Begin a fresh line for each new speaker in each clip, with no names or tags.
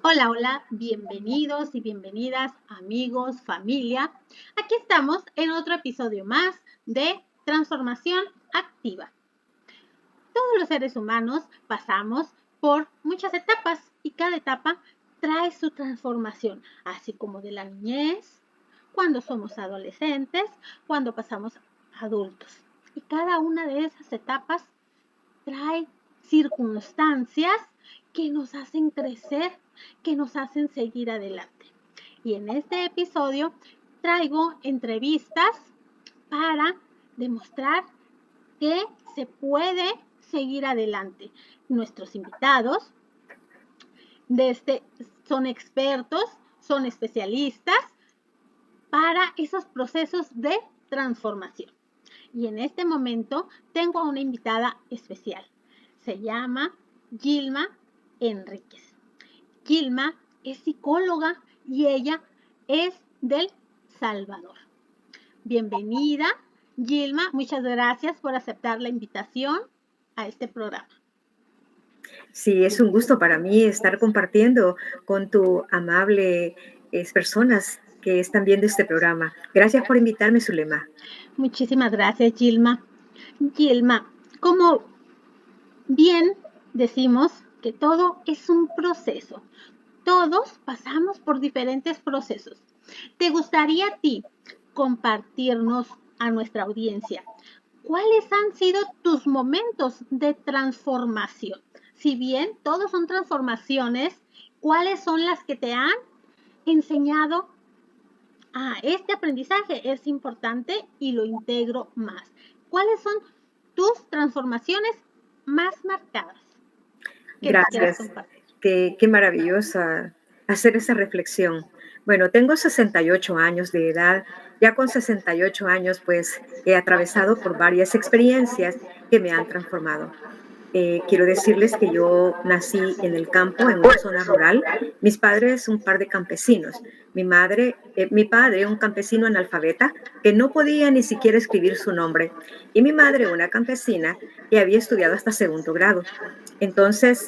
Hola, hola, bienvenidos y bienvenidas amigos, familia. Aquí estamos en otro episodio más de Transformación Activa. Todos los seres humanos pasamos por muchas etapas y cada etapa trae su transformación, así como de la niñez, cuando somos adolescentes, cuando pasamos a adultos. Y cada una de esas etapas trae circunstancias que nos hacen crecer, que nos hacen seguir adelante. Y en este episodio traigo entrevistas para demostrar que se puede seguir adelante. Nuestros invitados son expertos, son especialistas para esos procesos de transformación. Y en este momento tengo a una invitada especial. Se llama Gilma Enríquez. Gilma es psicóloga y ella es del Salvador. Bienvenida, Gilma. Muchas gracias por aceptar la invitación a este programa.
Sí, es un gusto para mí estar compartiendo con tu amable personas que están viendo este programa. Gracias por invitarme, Zulema.
Muchísimas gracias, Gilma. Gilma, como bien decimos que todo es un proceso. Todos pasamos por diferentes procesos. ¿Te gustaría a ti compartirnos a nuestra audiencia cuáles han sido tus momentos de transformación? Si bien todos son transformaciones, ¿cuáles son las que te han enseñado este aprendizaje es importante y lo integro más? ¿Cuáles son tus transformaciones más marcadas?
Gracias. Qué maravillosa hacer esa reflexión. Bueno, tengo 68 años de edad. Ya con 68 años, pues, he atravesado por varias experiencias que me han transformado. Quiero decirles que yo nací en el campo, en una zona rural. Mis padres, un par de campesinos. Mi padre, un campesino analfabeta que no podía ni siquiera escribir su nombre. Y mi madre, una campesina que había estudiado hasta segundo grado. Entonces,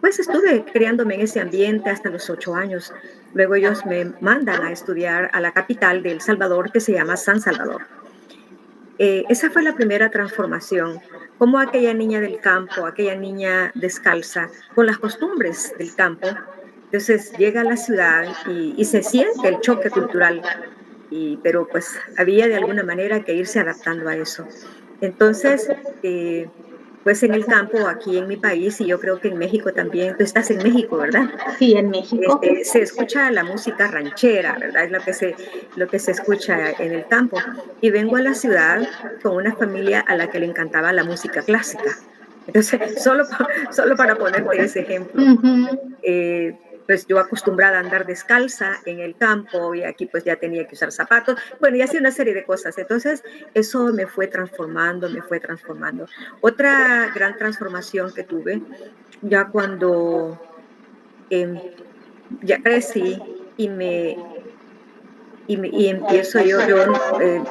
pues estuve criándome en ese ambiente hasta los 8 años. Luego ellos me mandan a estudiar a la capital de El Salvador, que se llama San Salvador. Esa fue la primera transformación, como aquella niña del campo, aquella niña descalza, con las costumbres del campo. Entonces llega a la ciudad y se siente el choque cultural, pero pues había de alguna manera que irse adaptando a eso. Entonces, pues en el campo, aquí en mi país, y yo creo que en México también, tú estás en México, ¿verdad?
Sí, en México.
Se escucha la música ranchera, ¿verdad? Es lo que se escucha en el campo. Y vengo a la ciudad con una familia a la que le encantaba la música clásica. Entonces, solo para ponerte ese ejemplo. Pues yo acostumbrada a andar descalza en el campo y aquí pues ya tenía que usar zapatos, bueno, y así una serie de cosas. Entonces, eso me fue transformando, me fue transformando. Otra gran transformación que tuve ya cuando ya crecí y empiezo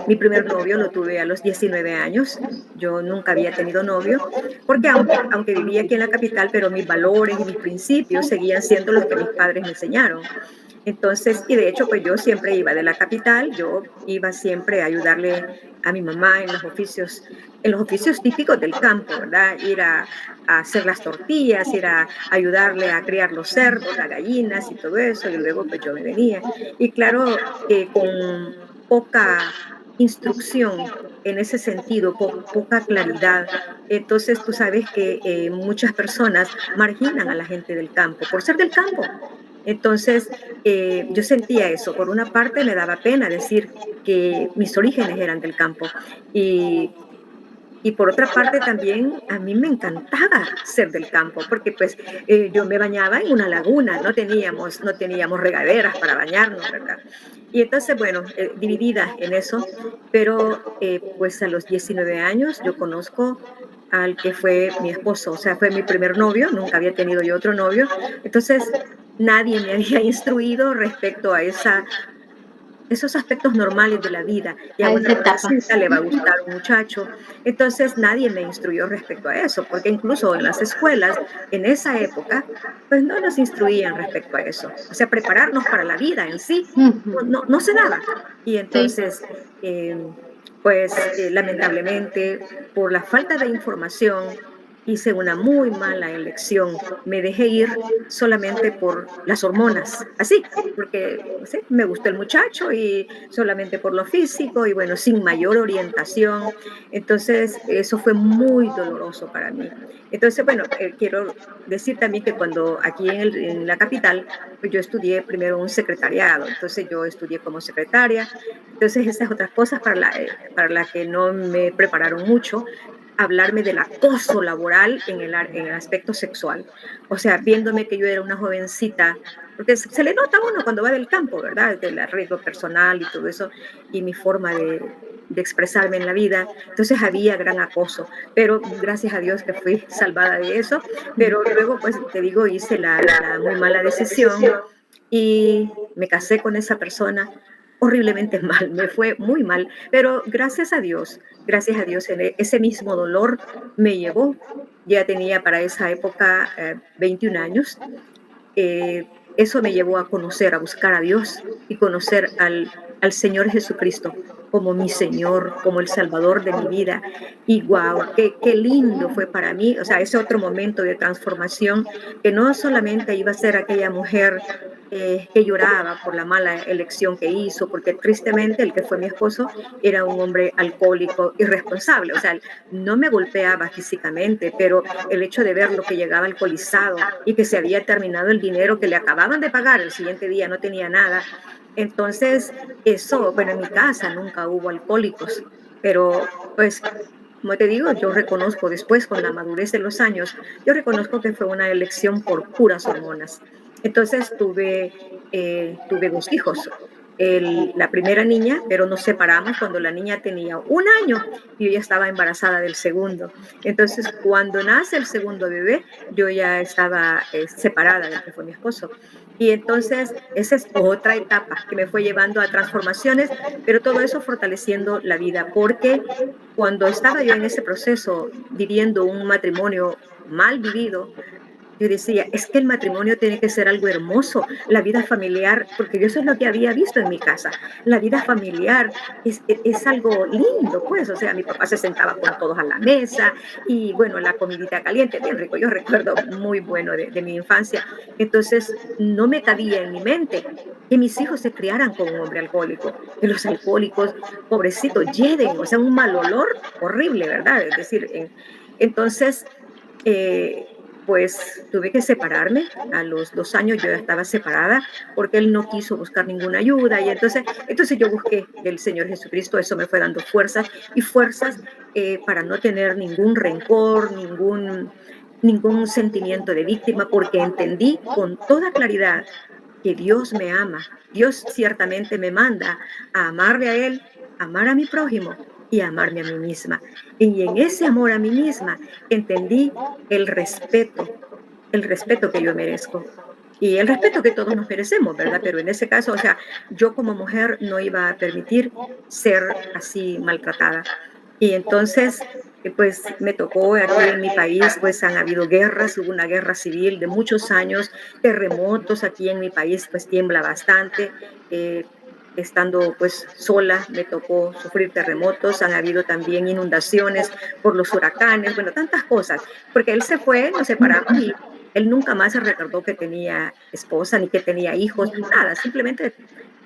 mi primer novio lo tuve a los 19 años. Yo nunca había tenido novio, porque aunque vivía aquí en la capital, pero mis valores y mis principios seguían siendo los que mis padres me enseñaron. Entonces, y de hecho, pues yo siempre iba de la capital, yo iba siempre a ayudarle a mi mamá en los oficios típicos del campo, ¿verdad? Ir a hacer las tortillas, ir a ayudarle a criar los cerdos, las gallinas y todo eso, y luego pues yo me venía. Y claro, con poca instrucción en ese sentido, poca claridad. Entonces tú sabes que muchas personas marginan a la gente del campo por ser del campo. Entonces yo sentía eso. Por una parte me daba pena decir que mis orígenes eran del campo y por otra parte también a mí me encantaba ser del campo, porque pues yo me bañaba en una laguna, no teníamos regaderas para bañarnos, ¿verdad? Y entonces, bueno, dividida en eso, pero pues a los 19 años yo conozco al que fue mi esposo, o sea, fue mi primer novio, nunca había tenido yo otro novio, entonces nadie me había instruido respecto a esa esos aspectos normales de la vida. Y a
a
una
esa etapa.
jovencita le va a gustar un muchacho. Entonces nadie me instruyó respecto a eso, porque incluso en las escuelas, en esa época, pues no nos instruían respecto a eso. O sea, prepararnos para la vida en sí
Ujú.
no se daba. Y
Sí.
entonces, pues lamentablemente, por la falta de información, hice una muy mala elección. Me dejé ir solamente por las hormonas, así, porque sí, me gustó el muchacho y solamente por lo físico y bueno, sin mayor orientación. Entonces, eso fue muy doloroso para mí. Entonces, bueno, quiero decir también que cuando aquí en la capital, pues yo estudié primero un secretariado, entonces yo estudié como secretaria, entonces esas otras cosas para la que no me prepararon mucho, hablarme del acoso laboral en el aspecto sexual. O sea, viéndome que yo era una jovencita, porque se le nota a uno cuando va del campo, ¿verdad? Del arreglo personal y todo eso, y mi forma de expresarme en la vida. Entonces había gran acoso, pero gracias a Dios que fui salvada de eso. Pero luego, pues te digo, hice la muy mala decisión y me casé con esa persona horriblemente mal, me fue muy mal, pero gracias a Dios, ese mismo dolor me llevó, ya tenía para esa época 21 años, eso me llevó a conocer, a buscar a Dios y conocer al Señor Jesucristo como mi Señor, como el Salvador de mi vida. Y wow, qué lindo fue para mí, o sea, ese otro momento de transformación, que no solamente iba a ser aquella mujer que lloraba por la mala elección que hizo, porque tristemente el que fue mi esposo era un hombre alcohólico irresponsable, o sea, no me golpeaba físicamente, pero el hecho de ver lo que llegaba alcoholizado y que se había terminado el dinero que le acababan de pagar, el siguiente día no tenía nada. Entonces, eso, bueno, en mi casa nunca hubo alcohólicos, pero pues, como te digo, yo reconozco después, con la madurez de los años, yo reconozco que fue una elección por puras hormonas. Entonces tuve dos hijos. La primera niña, pero nos separamos cuando la niña tenía 1 año y yo ya estaba embarazada del segundo. Entonces, cuando nace el segundo bebé, yo ya estaba separada del que fue mi esposo. Y entonces, esa es otra etapa que me fue llevando a transformaciones, pero todo eso fortaleciendo la vida, porque cuando estaba yo en ese proceso viviendo un matrimonio mal vivido, yo decía, es que el matrimonio tiene que ser algo hermoso, la vida familiar, porque yo eso es lo que había visto en mi casa, la vida familiar es algo lindo, pues, o sea, mi papá se sentaba con todos a la mesa y bueno, la comidita caliente, bien rico, yo recuerdo muy bueno de mi infancia, entonces no me cabía en mi mente que mis hijos se criaran con un hombre alcohólico, que los alcohólicos, pobrecitos, lleven, o sea, un mal olor horrible, ¿verdad? Es decir, entonces, eh, pues tuve que separarme. A los 2 años yo ya estaba separada porque él no quiso buscar ninguna ayuda. Y entonces yo busqué del Señor Jesucristo. Eso me fue dando fuerzas y fuerzas para no tener ningún rencor, ningún sentimiento de víctima, porque entendí con toda claridad que Dios me ama. Dios ciertamente me manda a amarle a Él, amar a mi prójimo y amarme a mí misma. Y en ese amor a mí misma entendí el respeto que yo merezco. Y el respeto que todos nos merecemos, ¿verdad? Pero en ese caso, o sea, yo como mujer no iba a permitir ser así maltratada. Y entonces, pues me tocó aquí en mi país, pues han habido guerras, hubo una guerra civil de muchos años, terremotos aquí en mi país, pues tiembla bastante. eh, Estando pues sola, me tocó sufrir terremotos, han habido también inundaciones por los huracanes, bueno, tantas cosas, porque él se fue, nos separamos y él nunca más se recordó que tenía esposa ni que tenía hijos, nada, simplemente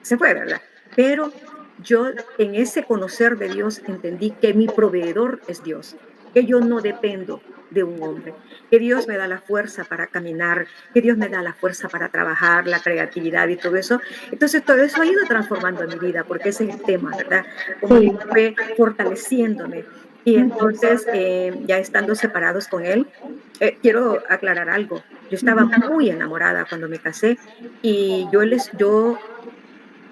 se fue, ¿verdad? Pero yo en ese conocer de Dios entendí que mi proveedor es Dios, que yo no dependo de un hombre, que Dios me da la fuerza para caminar, que Dios me da la fuerza para trabajar, la creatividad y todo eso. Entonces todo eso ha ido transformando mi vida, porque ese es el tema, ¿verdad? Como
Sí.
Dios fue fortaleciéndome. Y entonces, ya estando separados con él, quiero aclarar algo. Yo estaba muy enamorada cuando me casé y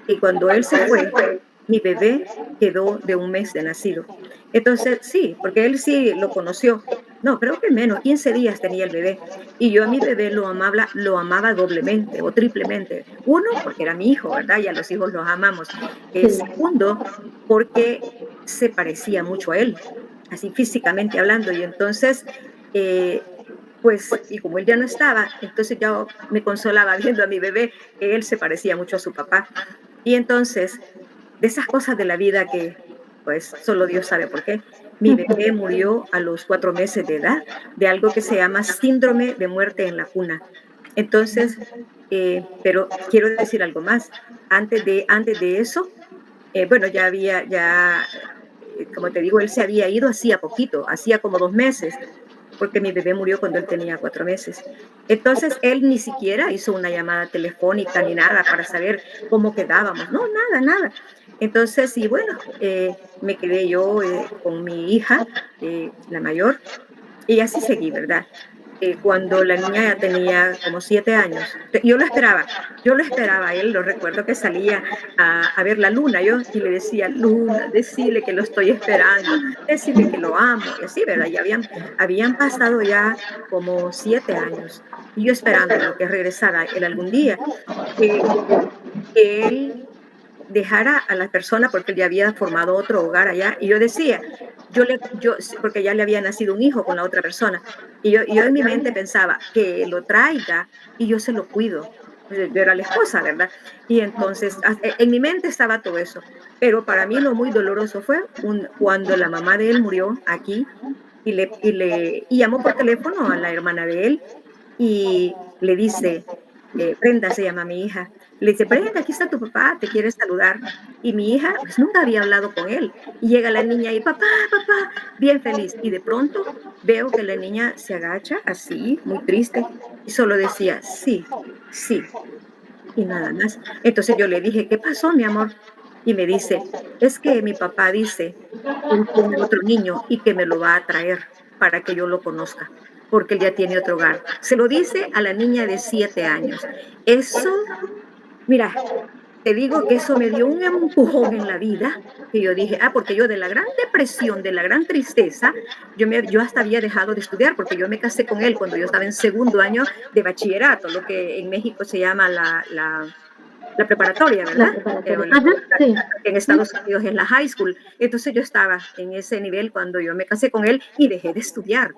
y cuando él se fue, mi bebé quedó de 1 mes de nacido. Entonces, sí, porque él sí lo conoció. no, creo que menos, 15 días tenía el bebé. Y yo a mi bebé lo amaba doblemente o triplemente. Uno, porque era mi hijo, ¿verdad? Y a los hijos los amamos.
Sí,
Segundo, porque se parecía mucho a él, así físicamente hablando. Y entonces, eh, pues, y como él ya no estaba, entonces yo me consolaba viendo a mi bebé que él se parecía mucho a su papá. Y entonces, de esas cosas de la vida que, pues, solo Dios sabe por qué, mi bebé murió a los 4 meses de edad de algo que se llama síndrome de muerte en la cuna. Entonces, pero quiero decir algo más. Antes de eso, bueno, como te digo, él se había ido hacía poquito, hacía como 2 meses, porque mi bebé murió cuando él tenía 4 meses. Entonces, él ni siquiera hizo una llamada telefónica ni nada para saber cómo quedábamos. No, nada, nada. Entonces, y bueno, me quedé yo con mi hija, la mayor, y así seguí, ¿verdad? Cuando la niña ya tenía como 7 años, yo lo esperaba a él, lo recuerdo que salía a ver la luna, yo, y le decía, Luna, decirle que lo estoy esperando, decirle que lo amo, y así, ¿verdad? Habían pasado ya como 7 años, y yo esperándolo, que regresara él algún día, que, que él dejara a la persona porque él ya había formado otro hogar allá. Y yo decía, porque ya le había nacido un hijo con la otra persona. Y yo en mi mente pensaba que lo traiga y yo se lo cuido. Yo era la esposa, ¿verdad? Y entonces en mi mente estaba todo eso. Pero para mí lo muy doloroso fue cuando la mamá de él murió aquí y llamó por teléfono a la hermana de él y le dice, Brenda se llama mi hija, le dice, Brenda, aquí está tu papá, te quiere saludar. Y mi hija, pues nunca había hablado con él. Y llega la niña y, papá, papá, bien feliz. Y de pronto veo que la niña se agacha así, muy triste, y solo decía, sí, sí, y nada más. Entonces yo le dije, ¿qué pasó, mi amor? Y me dice, es que mi papá dice que él tiene otro niño y que me lo va a traer para que yo lo conozca, porque él ya tiene otro hogar. Se lo dice a la niña de 7 años. Eso, mira, te digo que eso me dio un empujón en la vida, que yo dije, porque yo de la gran depresión, de la gran tristeza, yo hasta había dejado de estudiar, porque yo me casé con él cuando yo estaba en segundo año de bachillerato, lo que en México se llama la preparatoria,
la
¿verdad?
preparatoria.
O
Ajá, sí.
en Estados Unidos es la high school. Entonces yo estaba en ese nivel cuando yo me casé con él y dejé de estudiar.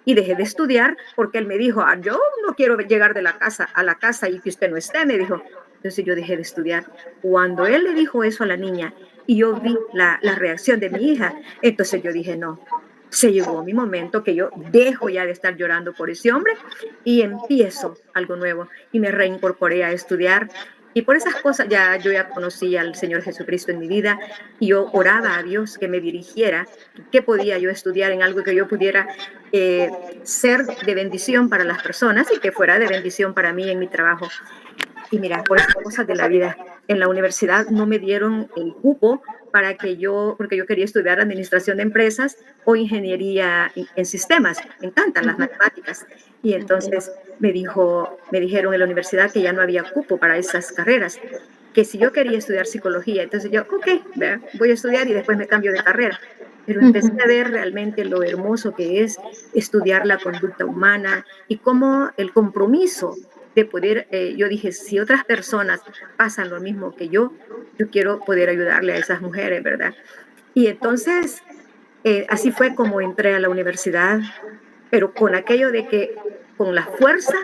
Y dejé de estudiar porque él me dijo, yo no quiero llegar de la casa a la casa y que usted no esté, me dijo. Entonces yo dejé de estudiar. Cuando él le dijo eso a la niña y yo vi la reacción de mi hija, entonces yo dije, no, se llegó mi momento que yo dejo ya de estar llorando por ese hombre y empiezo algo nuevo y me reincorporé a estudiar. Y por esas cosas yo ya conocí al Señor Jesucristo en mi vida y yo oraba a Dios que me dirigiera, qué podía yo estudiar en algo que yo pudiera ser de bendición para las personas y que fuera de bendición para mí en mi trabajo. Y mira, por esas cosas de la vida, en la universidad no me dieron el cupo porque yo quería estudiar administración de empresas o ingeniería en sistemas. Me encantan las matemáticas. Y entonces me dijeron en la universidad que ya no había cupo para esas carreras, que si yo quería estudiar psicología, entonces yo, ok, voy a estudiar y después me cambio de carrera. Pero empecé a ver realmente lo hermoso que es estudiar la conducta humana y cómo el compromiso de poder, yo dije, si otras personas pasan lo mismo que yo quiero poder ayudarle a esas mujeres, ¿verdad? Y entonces, así fue como entré a la universidad, pero con aquello de que con la fuerza,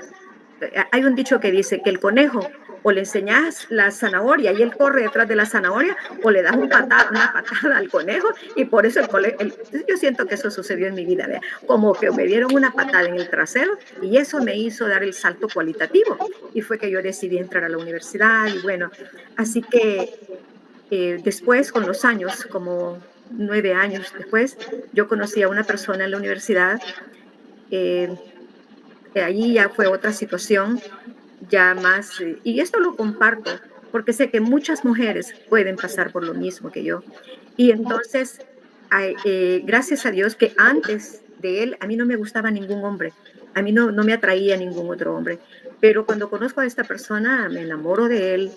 hay un dicho que dice que el conejo o le enseñas la zanahoria y él corre detrás de la zanahoria o le das una patada al conejo y por eso yo siento que eso sucedió en mi vida, ¿verdad? Como que me dieron una patada en el trasero y eso me hizo dar el salto cualitativo y fue que yo decidí entrar a la universidad y bueno, así que después con los años, como 9 años después, yo conocí a una persona en la universidad. eh, Allí ya fue otra situación, ya más, y esto lo comparto porque sé que muchas mujeres pueden pasar por lo mismo que yo. Y entonces, gracias a Dios que antes de él, a mí no me gustaba ningún hombre, a mí no me atraía ningún otro hombre, pero cuando conozco a esta persona, me enamoro de él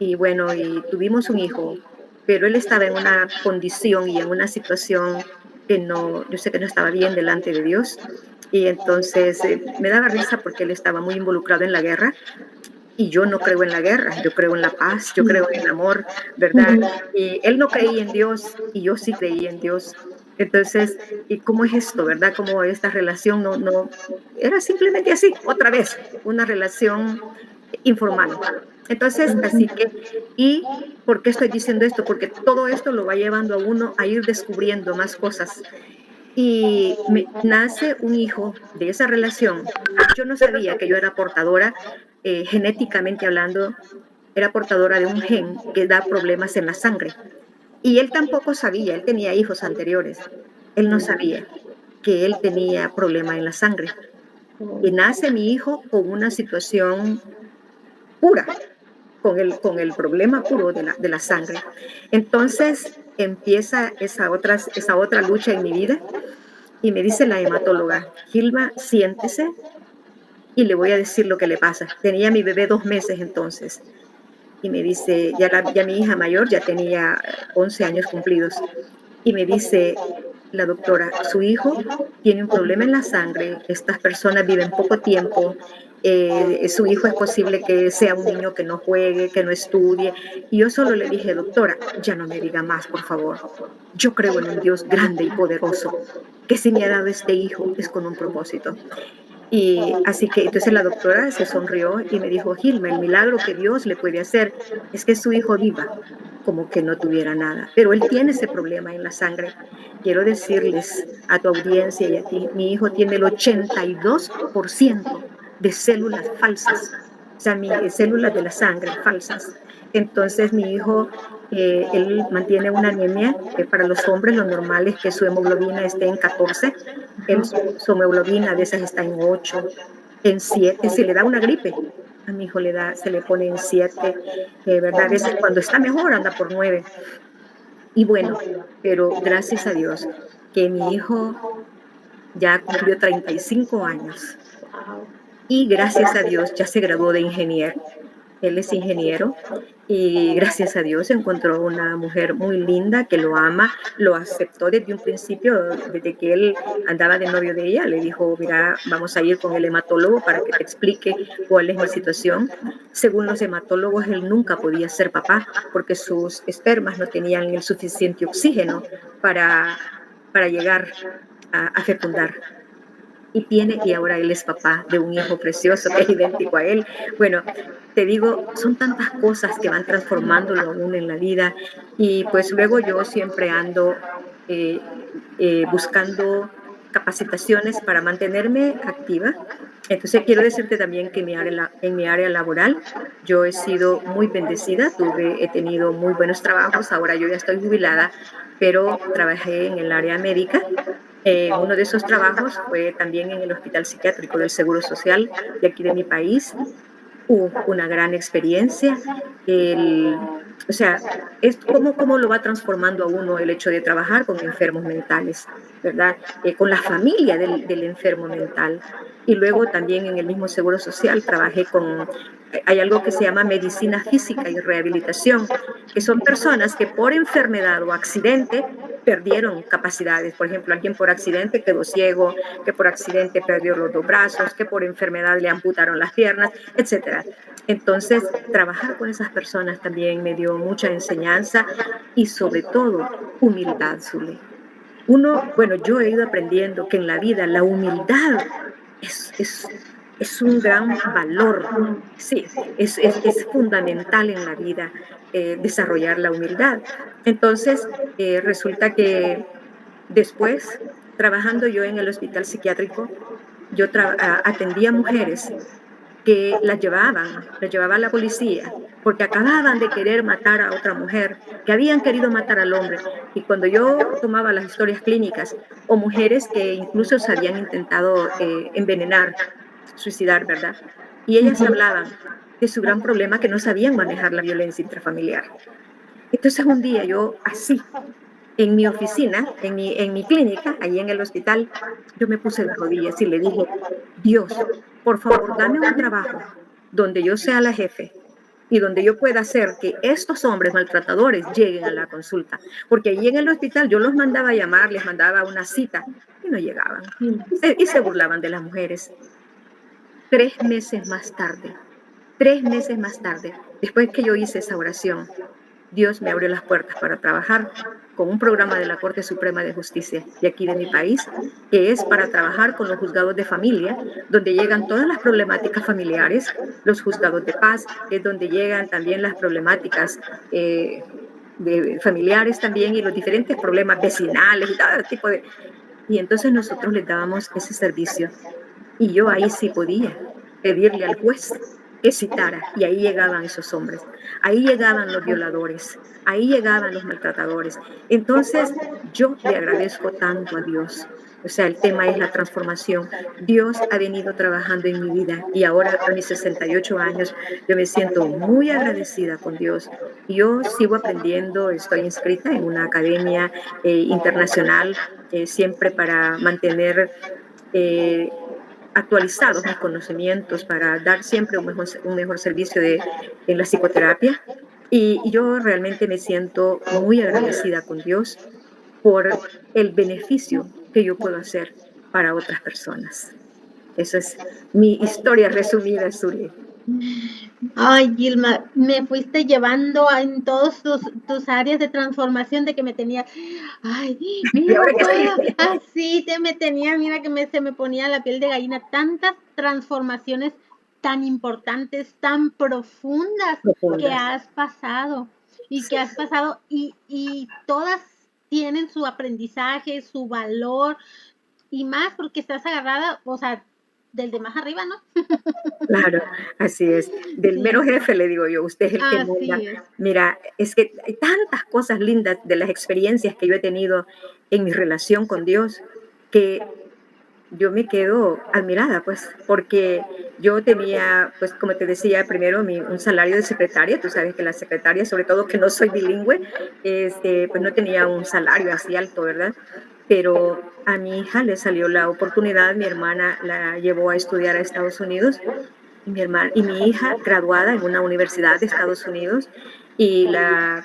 y bueno, y tuvimos un hijo, pero él estaba en una condición y en una situación que no, yo sé que no estaba bien delante de Dios. Y entonces me daba risa porque él estaba muy involucrado en la guerra y yo no creo en la guerra, yo creo en la paz, yo creo en el amor, ¿verdad? Y él no creía en Dios y yo sí creía en Dios. Entonces, ¿y cómo es esto, verdad? Como esta relación era simplemente así, otra vez, una relación informal. Entonces, así que, ¿y por qué estoy diciendo esto? Porque todo esto lo va llevando a uno a ir descubriendo más cosas. Y me nace un hijo de esa relación. Yo no sabía que yo era portadora, genéticamente hablando, era portadora de un gen que da problemas en la sangre. Y él tampoco sabía, él tenía hijos anteriores. Él no sabía que él tenía problema en la sangre. Y nace mi hijo con una situación pura, con el problema puro de la sangre. Entonces empieza esa otra lucha en mi vida y me dice la hematóloga, Gilma, siéntese y le voy a decir lo que le pasa. Tenía mi bebé 2 meses entonces. Y me dice, ya mi hija mayor ya tenía 11 años cumplidos. Y me dice la doctora, su hijo tiene un problema en la sangre, estas personas viven poco tiempo, su hijo es posible que sea un niño que no juegue, que no estudie. Y yo solo le dije, doctora, ya no me diga más, por favor. Yo creo en un Dios grande y poderoso, que si me ha dado este hijo es con un propósito. Y así que entonces la doctora se sonrió y me dijo, Gilma, el milagro que Dios le puede hacer es que su hijo viva como que no tuviera nada. Pero él tiene ese problema en la sangre. Quiero decirles a tu audiencia y a ti, mi hijo tiene el 82% de células falsas, o sea, células de la sangre falsas. Entonces mi hijo, él mantiene una anemia, que para los hombres lo normal es que su hemoglobina esté en 14, su hemoglobina a veces está en 8, en 7, si le da una gripe, a mi hijo se le pone en 7, ¿verdad? A veces cuando está mejor anda por 9. Y bueno, pero gracias a Dios que mi hijo ya cumplió 35 años y gracias a Dios ya se graduó de ingeniero. Él es ingeniero y gracias a Dios encontró una mujer muy linda que lo ama, lo aceptó desde un principio, desde que él andaba de novio de ella. Le dijo, mira, vamos a ir con el hematólogo para que te explique cuál es mi situación. Según los hematólogos, él nunca podía ser papá porque sus espermas no tenían el suficiente oxígeno para llegar a fecundar. Y ahora él es papá de un hijo precioso que es idéntico a él. Bueno, te digo, son tantas cosas que van transformándolo aún en la vida y pues luego yo siempre ando buscando capacitaciones para mantenerme activa. Entonces quiero decirte también que en mi área laboral yo he sido muy bendecida, he tenido muy buenos trabajos, ahora yo ya estoy jubilada, pero trabajé en el área médica. Uno de esos trabajos fue también en el Hospital Psiquiátrico del Seguro Social de aquí de mi país. Una gran experiencia. O sea, es cómo lo va transformando a uno el hecho de trabajar con enfermos mentales, ¿verdad? Con la familia del enfermo mental. Y luego también en el mismo Seguro Social hay algo que se llama medicina física y rehabilitación, que son personas que por enfermedad o accidente perdieron capacidades. Por ejemplo, alguien por accidente quedó ciego, que por accidente perdió los 2 brazos, que por enfermedad le amputaron las piernas, etcétera. Entonces, trabajar con esas personas también me dio mucha enseñanza y sobre todo humildad, Zule. Yo he ido aprendiendo que en la vida la humildad es un gran valor. Sí, es fundamental en la vida desarrollar la humildad. Entonces, resulta que después, trabajando yo en el hospital psiquiátrico, yo atendía mujeres que las llevaba la policía, porque acababan de querer matar a otra mujer, que habían querido matar al hombre. Y cuando yo tomaba las historias clínicas, o mujeres que incluso se habían intentado envenenar, suicidar, ¿verdad? Y ellas hablaban de su gran problema, que no sabían manejar la violencia intrafamiliar. Entonces un día yo así, en mi oficina, en mi clínica, ahí en el hospital, yo me puse de rodillas y le dije, Dios, por favor, dame un trabajo donde yo sea la jefe y donde yo pueda hacer que estos hombres maltratadores lleguen a la consulta. Porque allí en el hospital yo los mandaba a llamar, les mandaba una cita y no llegaban. Y se burlaban de las mujeres. 3 meses más tarde, 3 meses más tarde, después que yo hice esa oración, Dios me abrió las puertas para trabajar con un programa de la Corte Suprema de Justicia de aquí de mi país, que es para trabajar con los juzgados de familia, donde llegan todas las problemáticas familiares, los juzgados de paz, es donde llegan también las problemáticas de familiares también y los diferentes problemas vecinales y todo tipo de... Y entonces nosotros les dábamos ese servicio. Y yo ahí sí podía pedirle al juez que citara, y ahí llegaban esos hombres, ahí llegaban los violadores, ahí llegaban los maltratadores. Entonces, yo le agradezco tanto a Dios. O sea, el tema es la transformación. Dios ha venido trabajando en mi vida y ahora a mis 68 años yo me siento muy agradecida con Dios. Yo sigo aprendiendo, estoy inscrita en una academia internacional siempre para mantener eh, actualizados mis conocimientos para dar siempre un mejor servicio en la psicoterapia. Y yo realmente me siento muy agradecida con Dios por el beneficio que yo puedo hacer para otras personas. Esa es mi historia resumida, Zuli.
Ay, Gilma, me fuiste llevando en todas tus áreas de transformación de que me tenía, ay,
Y
mira
ahora que
todo,
estoy
así te me tenía, mira que se me ponía la piel de gallina, tantas transformaciones tan importantes, tan profundas que
profunda.
has pasado y que
Sí,
has pasado y todas tienen su aprendizaje, su valor y más porque estás agarrada, o sea, del de más arriba, ¿no?
claro, así es. Del mero
Sí,
jefe le digo yo, usted es el que manda.
así es.
Mira, es que hay tantas cosas lindas de las experiencias que yo he tenido en mi relación con Dios que yo me quedo admirada, pues, porque yo tenía, pues, como te decía, primero un salario de secretaria. Tú sabes que la secretaria, sobre todo que no soy bilingüe, pues no tenía un salario así alto, ¿verdad? Pero a mi hija le salió la oportunidad, mi hermana la llevó a estudiar a Estados Unidos y mi hija graduada en una universidad de Estados Unidos y la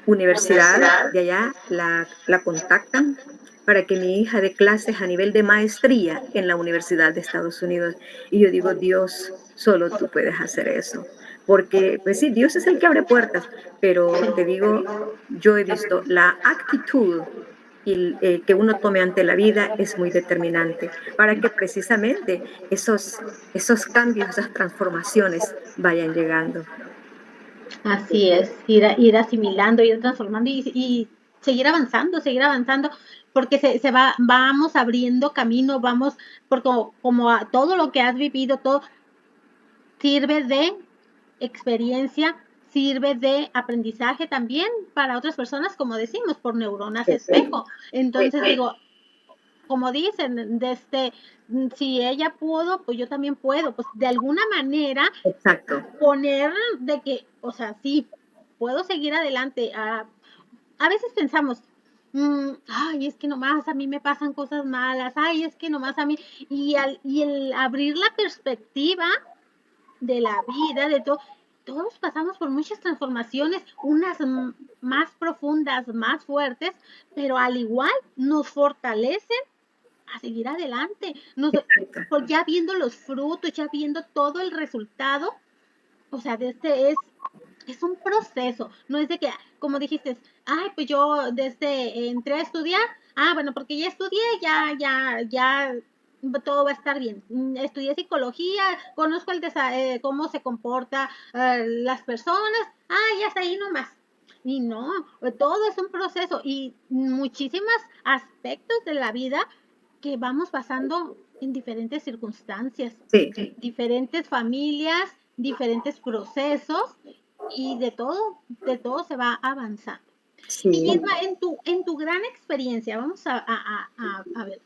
universidad de allá la contactan para que mi hija dé clases a nivel de maestría en la Universidad de Estados Unidos. Y yo digo, Dios, solo tú puedes hacer eso. Porque, pues sí, Dios es el que abre puertas, pero te digo, yo he visto la actitud que uno tome ante la vida es muy determinante para que precisamente esos cambios, esas transformaciones vayan llegando.
Así es, ir asimilando, ir transformando y seguir avanzando, porque vamos abriendo camino, vamos, porque como todo lo que has vivido, todo sirve de experiencia, sirve de aprendizaje también para otras personas, como decimos, por neuronas espejo. Entonces digo, como dicen, si ella pudo, pues yo también puedo, pues de alguna manera
Exacto.
poner de que, o sea, sí, puedo seguir adelante. A veces pensamos, ay, es que nomás a mí me pasan cosas malas, ay, es que nomás a mí, y el abrir la perspectiva de la vida, de todo, todos pasamos por muchas transformaciones, unas más profundas, más fuertes, pero al igual nos fortalecen a seguir adelante. Ya viendo los frutos, ya viendo todo el resultado, o sea, es un proceso, no es de que, como dijiste, ay, pues yo entré a estudiar, bueno, porque ya estudié, ya todo va a estar bien. Estudié psicología, conozco cómo se comporta las personas, ya está ahí nomás. Y no, todo es un proceso y muchísimos aspectos de la vida que vamos pasando en diferentes circunstancias,
Sí,
diferentes familias, diferentes procesos y de todo se va avanzando. Y
sí.
Irma, en tu gran experiencia, vamos a ver,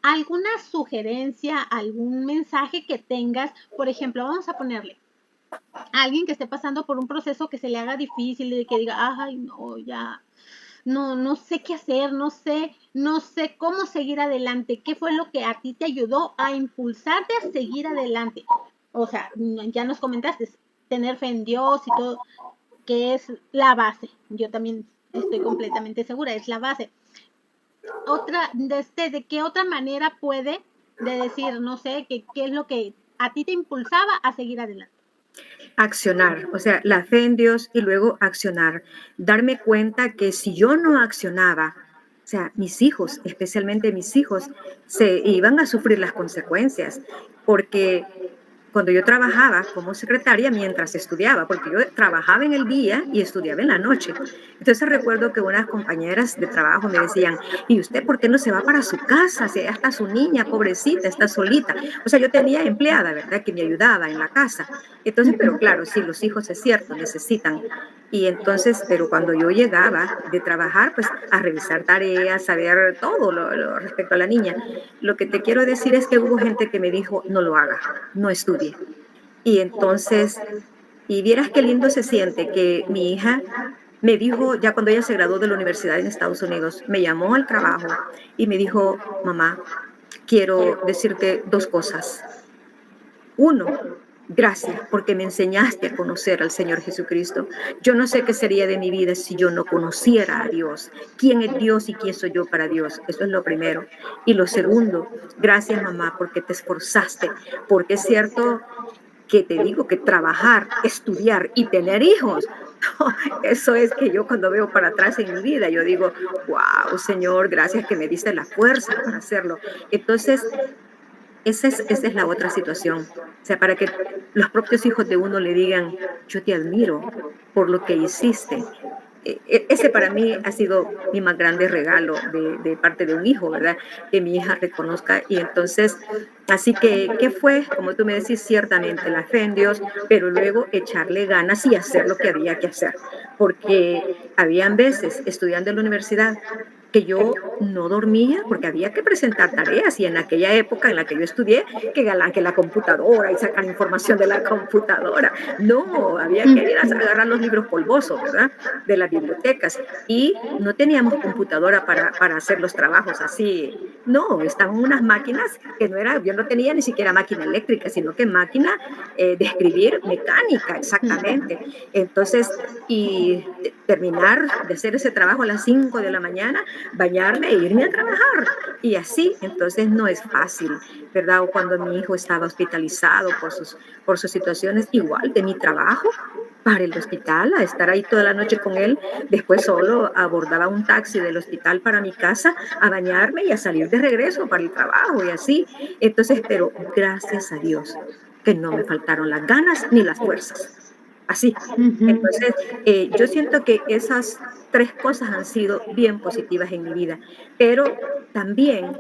¿alguna sugerencia, algún mensaje que tengas? Por ejemplo, vamos a ponerle a alguien que esté pasando por un proceso que se le haga difícil y que diga, ay, no, ya, no sé qué hacer, no sé cómo seguir adelante. ¿Qué fue lo que a ti te ayudó a impulsarte a seguir adelante? O sea, ya nos comentaste, tener fe en Dios y todo, que es la base. Yo también estoy completamente segura, es la base. ¿De qué otra manera puede de decir, no sé, qué es lo que a ti te impulsaba a seguir adelante?
Accionar, o sea, la fe en Dios y luego accionar. Darme cuenta que si yo no accionaba, o sea, mis hijos, especialmente mis hijos, se iban a sufrir las consecuencias, porque cuando yo trabajaba como secretaria mientras estudiaba, porque yo trabajaba en el día y estudiaba en la noche. Entonces recuerdo que unas compañeras de trabajo me decían, ¿y usted por qué no se va para su casa? Si allá está su niña, pobrecita, está solita. O sea, yo tenía empleada, ¿verdad?, que me ayudaba en la casa. Entonces, pero claro, sí, los hijos es cierto, necesitan. Y entonces, pero cuando yo llegaba de trabajar, pues a revisar tareas, a ver todo lo respecto a la niña, lo que te quiero decir es que hubo gente que me dijo, no lo haga, no estudie. Y entonces, y vieras qué lindo se siente que mi hija me dijo, ya cuando ella se graduó de la universidad en Estados Unidos, me llamó al trabajo y me dijo, mamá, quiero decirte dos cosas. Uno, gracias porque me enseñaste a conocer al Señor Jesucristo. Yo no sé qué sería de mi vida si yo no conociera a Dios. ¿Quién es Dios y quién soy yo para Dios? Eso es lo primero. Y lo segundo, gracias mamá porque te esforzaste, porque es cierto que te digo que trabajar, estudiar y tener hijos, eso es que yo cuando veo para atrás en mi vida, yo digo, wow, Señor, gracias que me diste la fuerza para hacerlo. Entonces, esa es la otra situación. O sea, para que los propios hijos de uno le digan, yo te admiro por lo que hiciste. Ese para mí ha sido mi más grande regalo de parte de un hijo, ¿verdad? Que mi hija reconozca. Y entonces, así que, ¿qué fue? Como tú me decís, ciertamente la fe en Dios, pero luego echarle ganas y hacer lo que había que hacer. Porque habían veces estudiando en la universidad que yo no dormía porque había que presentar tareas y en aquella época en la que yo estudié, que la computadora y sacar información de la computadora. No, había que ir a agarrar los libros polvosos, ¿verdad? De las bibliotecas y no teníamos computadora para hacer los trabajos así. No, estaban unas máquinas que no era, yo no tenía ni siquiera máquina eléctrica, sino que máquina de escribir mecánica, exactamente. Entonces, y terminar de hacer ese trabajo a las 5 de la mañana, bañarme e irme a trabajar. Y así, entonces no es fácil, ¿verdad? O cuando mi hijo estaba hospitalizado por sus situaciones, igual de mi trabajo para el hospital, a estar ahí toda la noche con él, después solo abordaba un taxi del hospital para mi casa, a bañarme y a salir de regreso para el trabajo y así. Entonces, pero gracias a Dios que no me faltaron las ganas ni las fuerzas. Así. Entonces, yo siento que esas tres cosas han sido bien positivas en mi vida, pero también,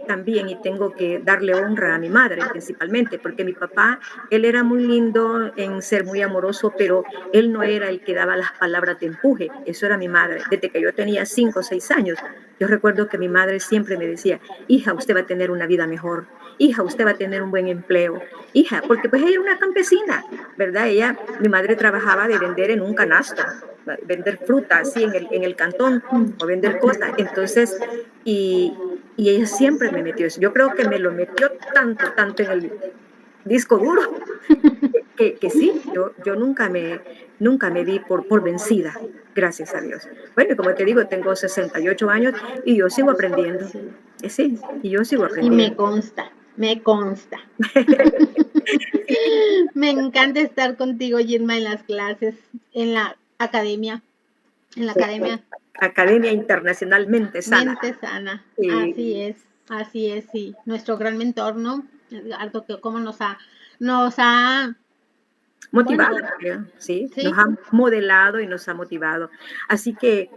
y tengo que darle honra a mi madre principalmente, porque mi papá, él era muy lindo en ser muy amoroso, pero él no era el que daba las palabras de empuje, eso era mi madre. Desde que yo tenía 5 o 6 años, yo recuerdo que mi madre siempre me decía, hija, usted va a tener una vida mejor, hija, usted va a tener un buen empleo, hija, porque pues ella era una campesina, ¿verdad? Mi madre trabajaba de vender en un canasto, vender fruta así en el cantón o vender cosas. Entonces, y ella siempre me metió eso. Yo creo que me lo metió tanto en el disco duro que sí, yo nunca me di por vencida, gracias a Dios. Bueno, y como te digo, tengo 68 años y yo sigo aprendiendo. Sí, y yo sigo
Y me
aprendiendo.
consta, me consta. Me encanta estar contigo, Irma, en las clases, en la academia, en la academia
Academia Internacionalmente Sana.
Mente Sana.
Sí.
Así es, sí. Nuestro gran mentor, ¿no? Edgardo, que cómo nos ha, bueno,
Motivado, creo, sí, nos
sí,
ha modelado y nos ha motivado. Así que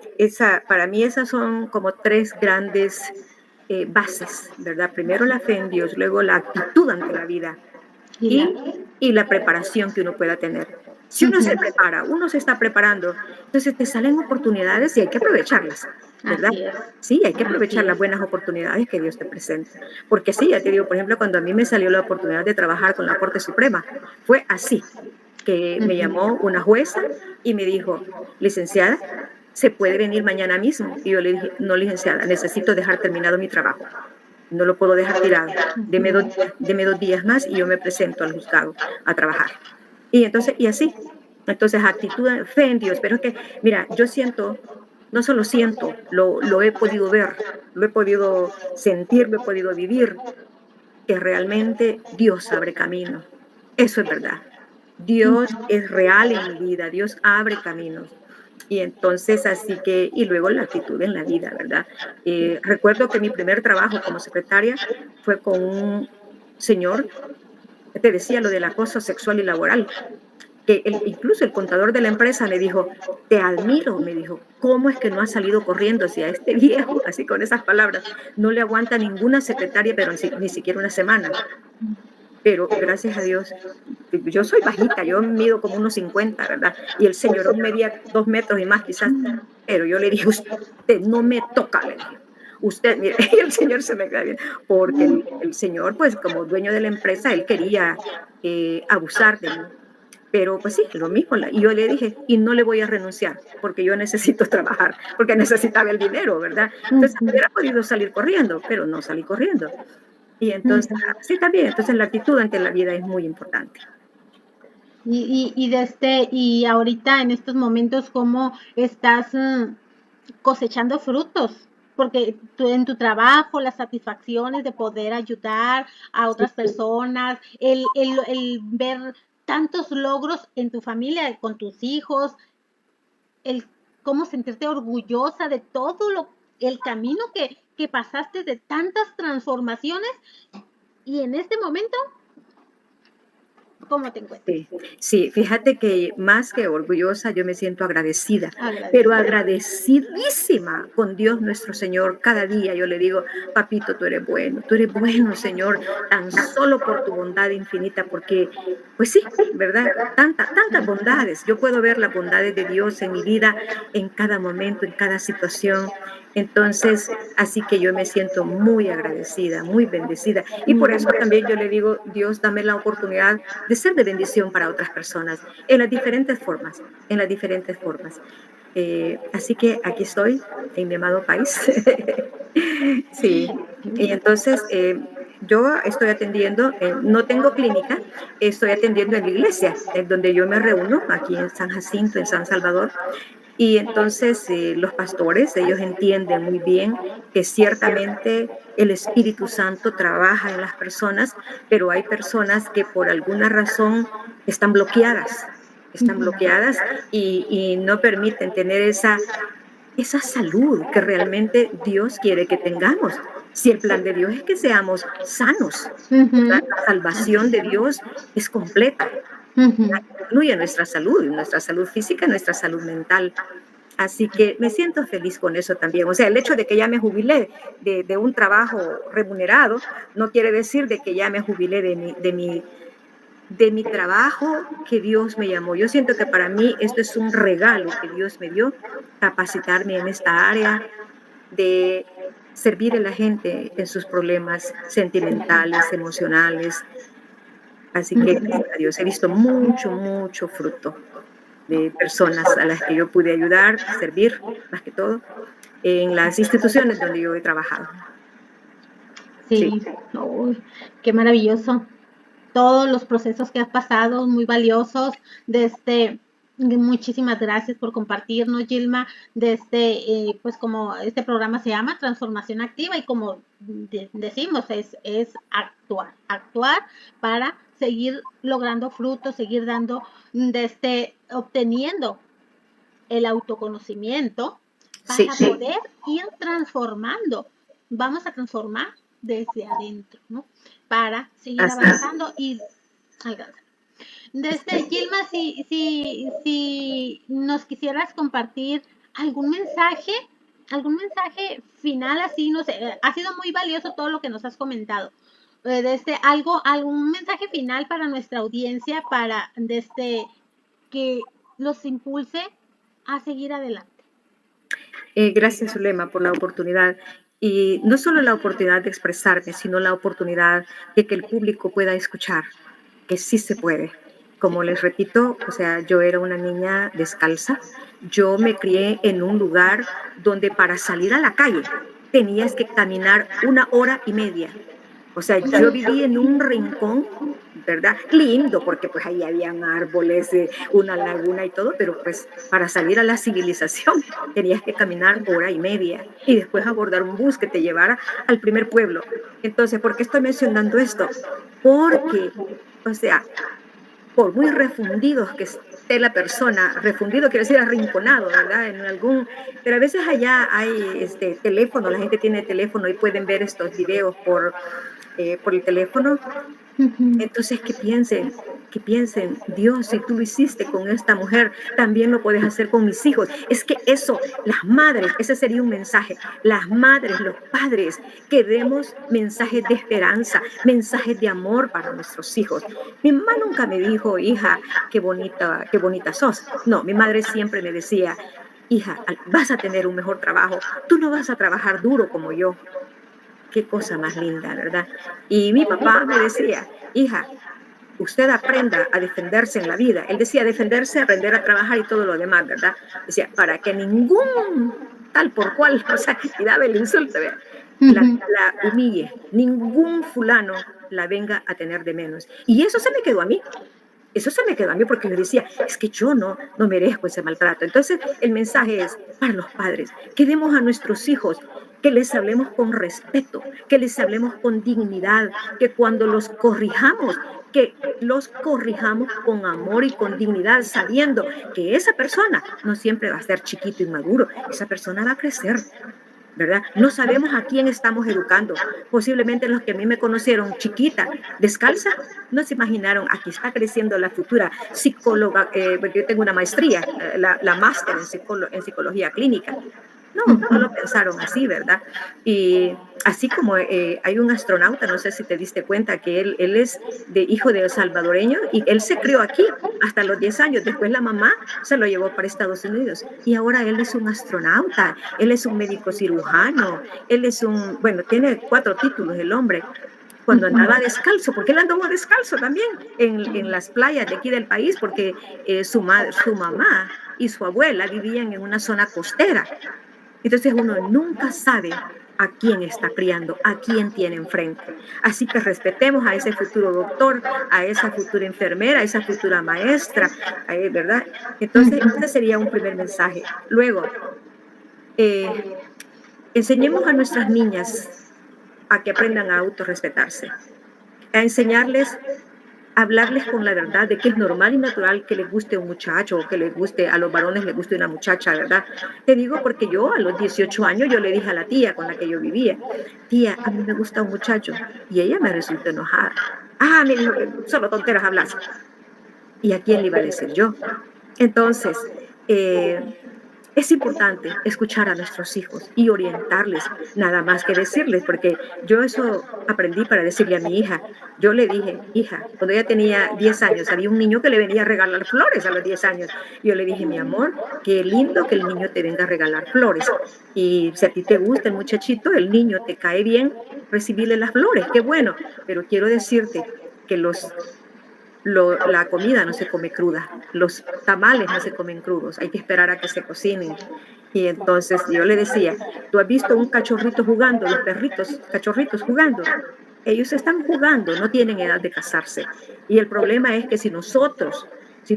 para mí esas son como tres grandes bases, ¿verdad? Primero la fe en Dios, luego la actitud ante la vida
y la,
y la preparación que uno pueda tener. Si uno se prepara, uno se está preparando, entonces te salen oportunidades y hay que aprovecharlas, ¿verdad?
así es,
Sí, hay que
así
aprovechar las
es.
buenas oportunidades que Dios te presenta. Porque sí, ya te digo, por ejemplo, cuando a mí me salió la oportunidad de trabajar con la Corte Suprema, fue así, que me llamó una jueza y me dijo, licenciada, ¿se puede venir mañana mismo? Y yo le dije, no, licenciada, necesito dejar terminado mi trabajo. No lo puedo dejar tirado. Deme 2 días más y yo me presento al juzgado a trabajar. Y entonces, y así. Entonces, actitud, fe en Dios. Pero es que, mira, yo siento, no solo siento, lo he podido ver, lo he podido sentir, lo he podido vivir, que realmente Dios abre camino. Eso es verdad. Dios es real en mi vida, Dios abre caminos. Y entonces, así que, y luego la actitud en la vida, ¿verdad? Recuerdo que mi primer trabajo como secretaria fue con un señor que te decía lo del acoso sexual y laboral, que incluso el contador de la empresa me dijo, te admiro, me dijo, ¿cómo es que no ha salido corriendo si a este viejo, así con esas palabras, no le aguanta ninguna secretaria, pero ni siquiera una semana? Pero gracias a Dios, yo soy bajita, yo mido como unos 50, ¿verdad? Y el señor medía 2 metros y más quizás, pero yo le dije, usted no me toca, le dije. Usted, mire, y el señor se me queda bien, porque el señor, pues como dueño de la empresa, él quería abusar de mí. Pero pues sí, lo mismo. Y yo le dije, y no le voy a renunciar, porque yo necesito trabajar, porque necesitaba el dinero, ¿verdad? Entonces, hubiera podido salir corriendo, pero no salí corriendo. Y entonces, sí, también, entonces la actitud ante la vida es muy importante.
Y ahorita en estos momentos, ¿cómo estás cosechando frutos? Porque tú, en tu trabajo, las satisfacciones de poder ayudar a
Sí,
otras personas, el ver tantos logros en tu familia, con tus hijos, el cómo sentirte orgullosa de todo el camino que pasaste, de tantas transformaciones, y en este momento, ¿cómo te encuentras?
sí, sí, fíjate que más que orgullosa, yo me siento agradecida, pero
Agradecida.
agradecidísima con Dios nuestro Señor. Cada día yo le digo, papito, tú eres bueno, Señor, tan solo por tu bondad infinita, porque, pues sí, ¿verdad? Tantas bondades. Yo puedo ver las bondades de Dios en mi vida, en cada momento, en cada situación. Entonces, así que yo me siento muy agradecida, muy bendecida. Y por eso también yo le digo, Dios, dame la oportunidad de ser de bendición para otras personas en las diferentes formas, en las diferentes formas. Así que aquí estoy, en mi amado país. Sí, y entonces yo estoy atendiendo, no tengo clínica, estoy atendiendo en la iglesia, en donde yo me reúno, aquí en San Jacinto, en San Salvador, y entonces los pastores, ellos entienden muy bien que ciertamente el Espíritu Santo trabaja en las personas, pero hay personas que por alguna razón están bloqueadas y no permiten tener esa salud que realmente Dios quiere que tengamos. Si el plan de Dios es que seamos sanos, ¿verdad? La salvación de Dios es completa, incluye nuestra salud física, nuestra salud mental. Así que me siento feliz con eso también. O sea, el hecho de que ya me jubilé de un trabajo remunerado no quiere decir de que ya me jubilé de mi trabajo que Dios me llamó. Yo siento que para mí esto es un regalo que Dios me dio, capacitarme en esta área de servir a la gente en sus problemas sentimentales, emocionales. Así que gracias a Dios he visto mucho, mucho fruto de personas a las que yo pude ayudar, servir, más que todo, en las instituciones donde yo he trabajado. Sí,
Sí, uy, qué maravilloso. Todos los procesos que has pasado, muy valiosos. Muchísimas gracias por compartirnos, Gilma. Pues como este programa se llama Transformación Activa, y como decimos, es actuar para seguir logrando frutos, seguir obteniendo el autoconocimiento
sí,
para poder ir transformando. Vamos a transformar desde adentro, ¿no? Para seguir
así es.
avanzando y alcanzar. Gilma, si nos quisieras compartir algún mensaje final, así, no sé, ha sido muy valioso todo lo que nos has comentado. Algún mensaje final para nuestra audiencia, para que los impulse a seguir adelante.
Gracias, Zulema, por la oportunidad. Y no solo la oportunidad de expresarme, sino la oportunidad de que el público pueda escuchar que sí se puede. Como les repito, o sea, yo era una niña descalza. Yo me crié en un lugar donde para salir a la calle tenías que caminar 1 hora y media. O sea, yo viví en un rincón, ¿verdad? Lindo, porque pues ahí habían árboles, una laguna y todo, pero pues para salir a la civilización tenías que caminar hora y media y después abordar un bus que te llevara al primer pueblo. Entonces, ¿por qué estoy mencionando esto? Porque, o sea, por muy refundidos que esté la persona, refundido quiere decir arrinconado, ¿verdad? En algún, pero a veces allá hay teléfono, la gente tiene teléfono y pueden ver estos videos por el teléfono.
Ujú.
Entonces, que piensen, Dios, si tú lo hiciste con esta mujer, también lo puedes hacer con mis hijos. Es que eso, las madres, ese sería un mensaje, las madres, los padres, que demos mensajes de esperanza, mensajes de amor para nuestros hijos. Mi mamá nunca me dijo, hija, qué bonita sos. No, mi madre siempre me decía, hija, vas a tener un mejor trabajo, tú no vas a trabajar duro como yo. Qué cosa más linda, ¿verdad? Y mi papá me decía, hija, usted aprenda a defenderse en la vida. Él decía defenderse, aprender a trabajar y todo lo demás, ¿verdad? Decía, para que ningún tal por cual, o sea, y daba el insulto, ¿verdad?
Ujú.
La humille, ningún fulano la venga a tener de menos. Y eso se me quedó a mí. Eso se me quedó a mí porque yo decía, es que yo no merezco ese maltrato. Entonces, el mensaje es para los padres, que demos a nuestros hijos, que les hablemos con respeto, que les hablemos con dignidad, que cuando los corrijamos, que los corrijamos con amor y con dignidad, sabiendo que esa persona no siempre va a ser chiquito y maduro, esa persona va a crecer, ¿verdad? No sabemos a quién estamos educando. Posiblemente los que a mí me conocieron chiquita, descalza, no se imaginaron, aquí está creciendo la futura psicóloga, porque yo tengo una maestría, la máster en psicología clínica. No lo pensaron así, ¿verdad? Y así como hay un astronauta, no sé si te diste cuenta que él es hijo de salvadoreño y él se crió aquí hasta los 10 años. Después la mamá se lo llevó para Estados Unidos y ahora él es un astronauta, él es un médico cirujano, él es bueno, tiene 4 títulos el hombre. Cuando andaba descalzo, porque él andaba descalzo también en las playas de aquí del país, porque su mamá y su abuela vivían en una zona costera. Entonces uno nunca sabe a quién está criando, a quién tiene enfrente. Así que respetemos a ese futuro doctor, a esa futura enfermera, a esa futura maestra, ¿verdad? Entonces, ese sería un primer mensaje. Luego, eh, enseñemos a nuestras niñas a que aprendan a autorrespetarse, a enseñarles hablarles con la verdad de que es normal y natural que les guste un muchacho o que les guste, a los varones les guste una muchacha, ¿verdad? Te digo porque yo a los 18 años yo le dije a la tía con la que yo vivía, tía, a mí me gusta un muchacho y ella me resultó enojada. Ah, me dijo que solo tonteras hablas. ¿Y a quién le iba a decir yo? Entonces, es importante escuchar a nuestros hijos y orientarles, nada más que decirles, porque yo eso aprendí para decirle a mi hija. Yo le dije, hija, cuando ella tenía 10 años, había un niño que le venía a regalar flores a los 10 años. Yo le dije, mi amor, qué lindo que el niño te venga a regalar flores. Y si a ti te gusta el muchachito, el niño te cae bien, recibirle las flores, qué bueno. Pero quiero decirte que la comida no se come cruda, los tamales no se comen crudos, hay que esperar a que se cocinen. Y entonces yo le decía, ¿tú has visto un cachorrito jugando, los perritos, cachorritos jugando? Ellos están jugando, no tienen edad de casarse. Y el problema es que si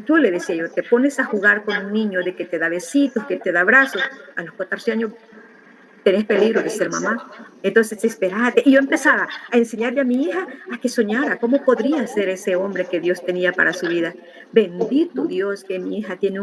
tú le decía yo, te pones a jugar con un niño de que te da besitos, que te da abrazos, a los 14 años tenés peligro de ser mamá. Entonces, espérate. Y yo empezaba a enseñarle a mi hija a que soñara cómo podría ser ese hombre que Dios tenía para su vida. Bendito Dios que mi hija tiene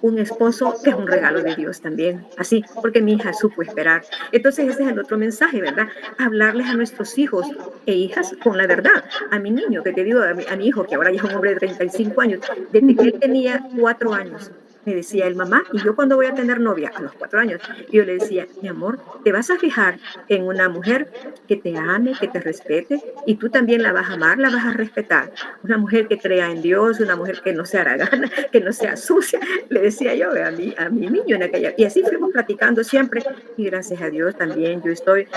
un esposo que es un regalo de Dios también. Así, porque mi hija supo esperar. Entonces, ese es el otro mensaje, ¿verdad? Hablarles a nuestros hijos e hijas con la verdad. A mi niño, que te digo, a mi hijo, que ahora ya es un hombre de 35 años, desde que él tenía 4 años, me decía el mamá, y yo cuando voy a tener novia, a los 4 años, yo le decía, mi amor, te vas a fijar en una mujer que te ame, que te respete, y tú también la vas a amar, la vas a respetar. Una mujer que crea en Dios, una mujer que no sea haragana, que no sea sucia, le decía yo a mi niño en aquella. Y así fuimos platicando siempre, y gracias a Dios también yo estoy.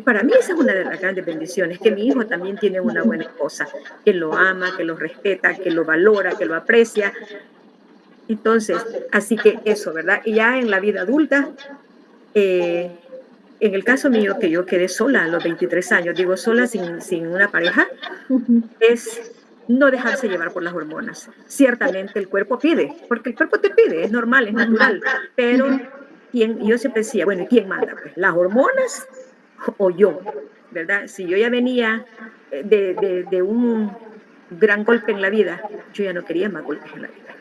Para mí esa es una de las grandes bendiciones, que mi hijo también tiene una buena esposa, que lo ama, que lo respeta, que lo valora, que lo aprecia. Entonces, así que eso, ¿verdad? Y ya en la vida adulta, eh, en el caso mío, que yo quedé sola a los 23 años, digo sola sin una pareja, es no dejarse llevar por las hormonas. Ciertamente el cuerpo pide, porque el cuerpo te pide, es normal, es natural, pero yo siempre decía, bueno, ¿y quién manda? Pues, ¿las hormonas o yo? ¿Verdad? Si yo ya venía de un gran golpe en la vida, yo ya no quería más golpes en la vida.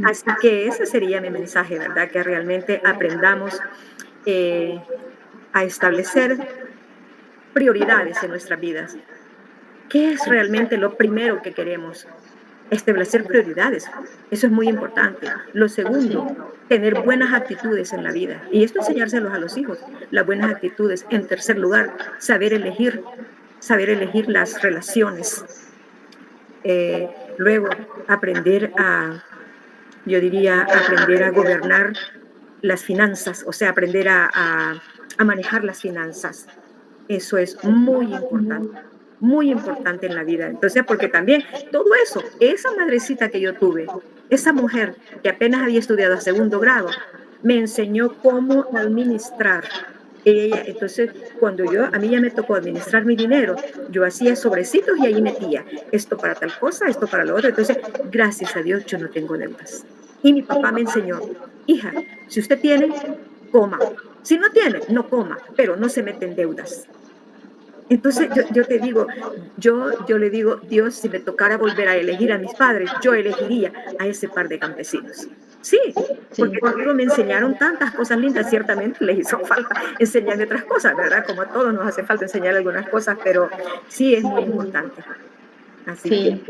Así que ese sería mi mensaje, ¿verdad? Que realmente aprendamos a establecer prioridades en nuestras vidas. ¿Qué es realmente lo primero que queremos? Establecer prioridades. Eso es muy importante. Lo segundo, tener buenas actitudes en la vida. Y esto enseñárselos a los hijos, las buenas actitudes. En tercer lugar, saber elegir las relaciones. Luego, yo diría, aprender a gobernar las finanzas, o sea, aprender a manejar las finanzas. Eso es muy importante en la vida. Entonces, porque también todo eso, esa madrecita que yo tuve, esa mujer que apenas había estudiado a segundo grado, me enseñó cómo administrar. Entonces, cuando a mí ya me tocó administrar mi dinero, yo hacía sobrecitos y ahí metía esto para tal cosa, esto para lo otro. Entonces, gracias a Dios, yo no tengo deudas. Y mi papá me enseñó, hija, si usted tiene, coma. Si no tiene, no coma, pero no se mete en deudas. Entonces yo te digo, yo le digo, Dios, si me tocara volver a elegir a mis padres, yo elegiría a ese par de campesinos. Sí, porque conmigo me enseñaron tantas cosas lindas, ciertamente les hizo falta enseñarme otras cosas, ¿verdad? Como a todos nos hace falta enseñar algunas cosas, pero sí es muy importante. Así que...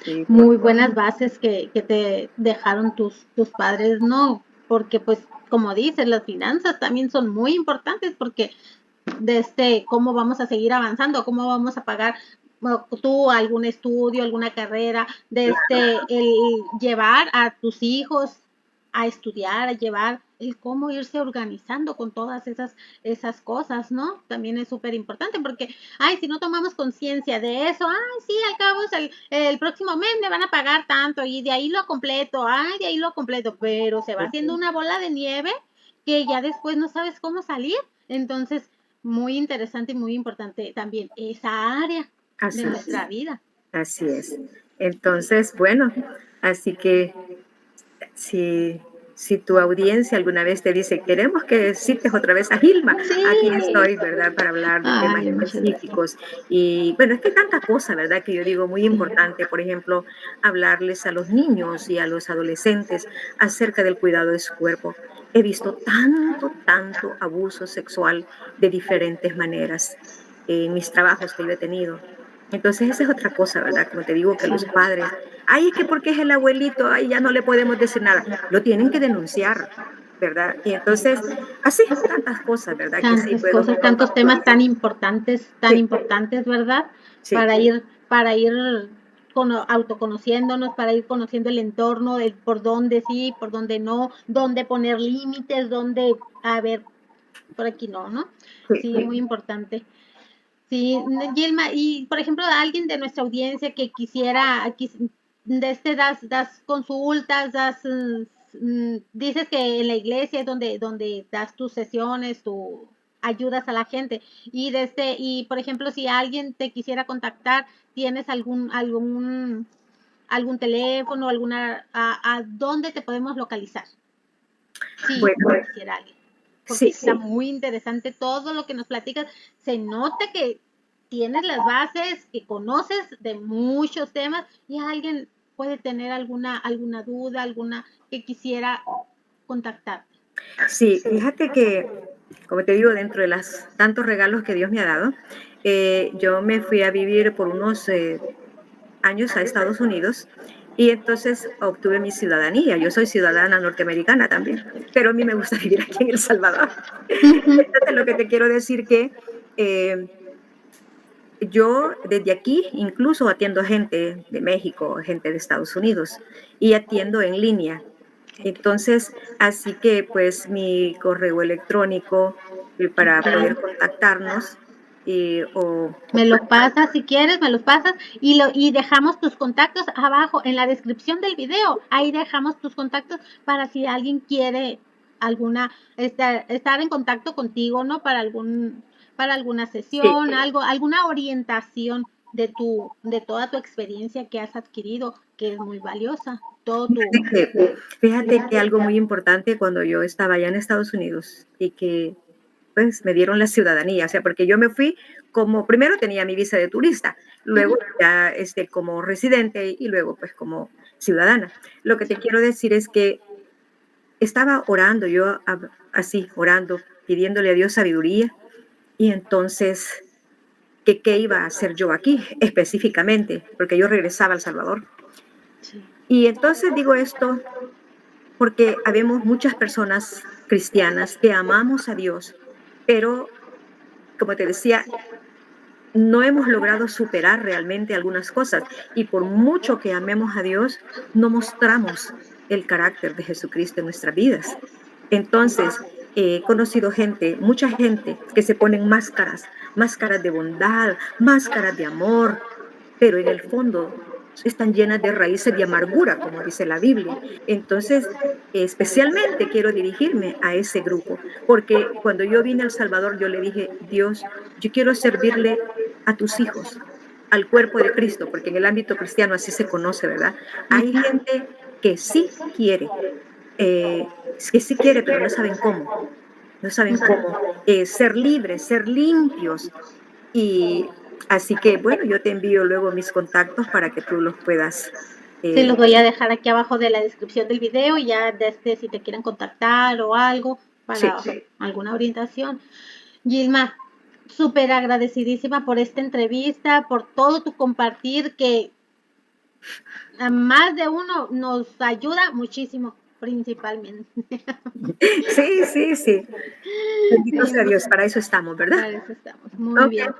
Sí, muy buenas bases que te dejaron tus padres, ¿no? Porque pues, como dices, las finanzas también son muy importantes porque cómo vamos a seguir avanzando, cómo vamos a pagar tú algún estudio, alguna carrera, el llevar a tus hijos a estudiar, a llevar el cómo irse organizando con todas esas cosas, ¿no? También es súper importante porque, si no tomamos conciencia de eso, sí, al cabo el próximo mes me van a pagar tanto y de ahí lo completo, pero se va haciendo una bola de nieve que ya después no sabes cómo salir. Entonces, muy interesante y muy importante también esa área de nuestra vida.
Así es. Entonces, bueno, así que si tu audiencia alguna vez te dice, queremos que cites otra vez a Gilma, aquí estoy, ¿verdad? Para hablar de temas específicos. Y bueno, es que hay tanta cosa, ¿verdad? Que yo digo muy importante, por ejemplo, hablarles a los niños y a los adolescentes acerca del cuidado de su cuerpo. He visto tanto abuso sexual de diferentes maneras en mis trabajos que yo he tenido. Entonces esa es otra cosa, ¿verdad? Como te digo, que los padres, es que porque es el abuelito, ya no le podemos decir nada. Lo tienen que denunciar, ¿verdad? Y entonces, así, tantas cosas, ¿verdad?
Tantos temas tan importantes, ¿verdad? Sí. Para ir autoconociéndonos, para ir conociendo el entorno, por dónde sí, por dónde no, dónde poner límites, dónde, por aquí no, ¿no? Sí, muy importante. Sí, Gilma, y por ejemplo, alguien de nuestra audiencia que quisiera, das consultas, dices que en la iglesia es donde das tus sesiones, ayudas a la gente, y por ejemplo, si alguien te quisiera contactar, ¿tienes algún teléfono, a dónde te podemos localizar? Sí, bueno, quisiera alguien. Porque está muy interesante todo lo que nos platicas. Se nota que tienes las bases, que conoces de muchos temas y alguien puede tener alguna duda, que quisiera contactarte.
Sí, fíjate que, como te digo, dentro de los tantos regalos que Dios me ha dado, yo me fui a vivir por unos años a Estados Unidos. Y entonces obtuve mi ciudadanía. Yo soy ciudadana norteamericana también, pero a mí me gusta vivir aquí en El Salvador. Entonces, lo que te quiero decir que yo desde aquí incluso atiendo gente de México, gente de Estados Unidos, y atiendo en línea. Entonces, así que pues mi correo electrónico para poder contactarnos.
Me lo pasas si quieres, me los pasas y dejamos tus contactos abajo en la descripción del video. Ahí dejamos tus contactos para si alguien quiere estar en contacto contigo, ¿no? Para alguna
Sí.
sesión, alguna orientación de toda tu experiencia que has adquirido, que es muy valiosa.
Fíjate que algo muy importante cuando yo estaba allá en Estados Unidos y que pues me dieron la ciudadanía, o sea, porque yo me fui como, primero tenía mi visa de turista, luego ya como residente y luego pues como ciudadana. Lo que te quiero decir es que estaba orando, así, orando, pidiéndole a Dios sabiduría y entonces, ¿qué iba a hacer yo aquí específicamente? Porque yo regresaba a El Salvador.
Sí.
Y entonces digo esto porque habemos muchas personas cristianas que amamos a Dios, pero como te decía, no hemos logrado superar realmente algunas cosas y por mucho que amemos a Dios, no mostramos el carácter de Jesucristo en nuestras vidas. Entonces, he conocido gente, mucha gente que se ponen máscaras, máscaras de bondad, máscaras de amor, pero en el fondo están llenas de raíces de amargura, como dice la Biblia. Entonces, especialmente quiero dirigirme a ese grupo, porque cuando yo vine a El Salvador, yo le dije, Dios, yo quiero servirle a tus hijos, al cuerpo de Cristo, porque en el ámbito cristiano así se conoce, ¿verdad? Hay gente que que sí quiere, pero no saben cómo, no saben cómo ser libres, ser limpios. Y así que, bueno, yo te envío luego mis contactos para que tú los puedas.
Sí,
eh,
los voy a dejar aquí abajo de la descripción del video y ya si te quieren contactar o algo para
sí,
alguna orientación. Gilma, súper agradecidísima por esta entrevista, por todo tu compartir que a más de uno nos ayuda muchísimo, principalmente.
sí, sí, sí. Bendito sea Dios, para eso estamos, ¿verdad?
Para eso estamos. Muy
Ok,
bien.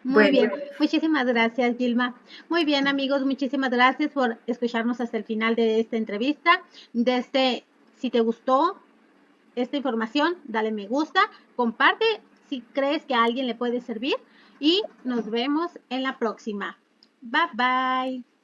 Muy
bueno,
bien, muchísimas gracias, Gilma. Muy bien, amigos, muchísimas gracias por escucharnos hasta el final de esta entrevista. Si te gustó esta información, dale me gusta, comparte si crees que a alguien le puede servir y nos vemos en la próxima. Bye bye.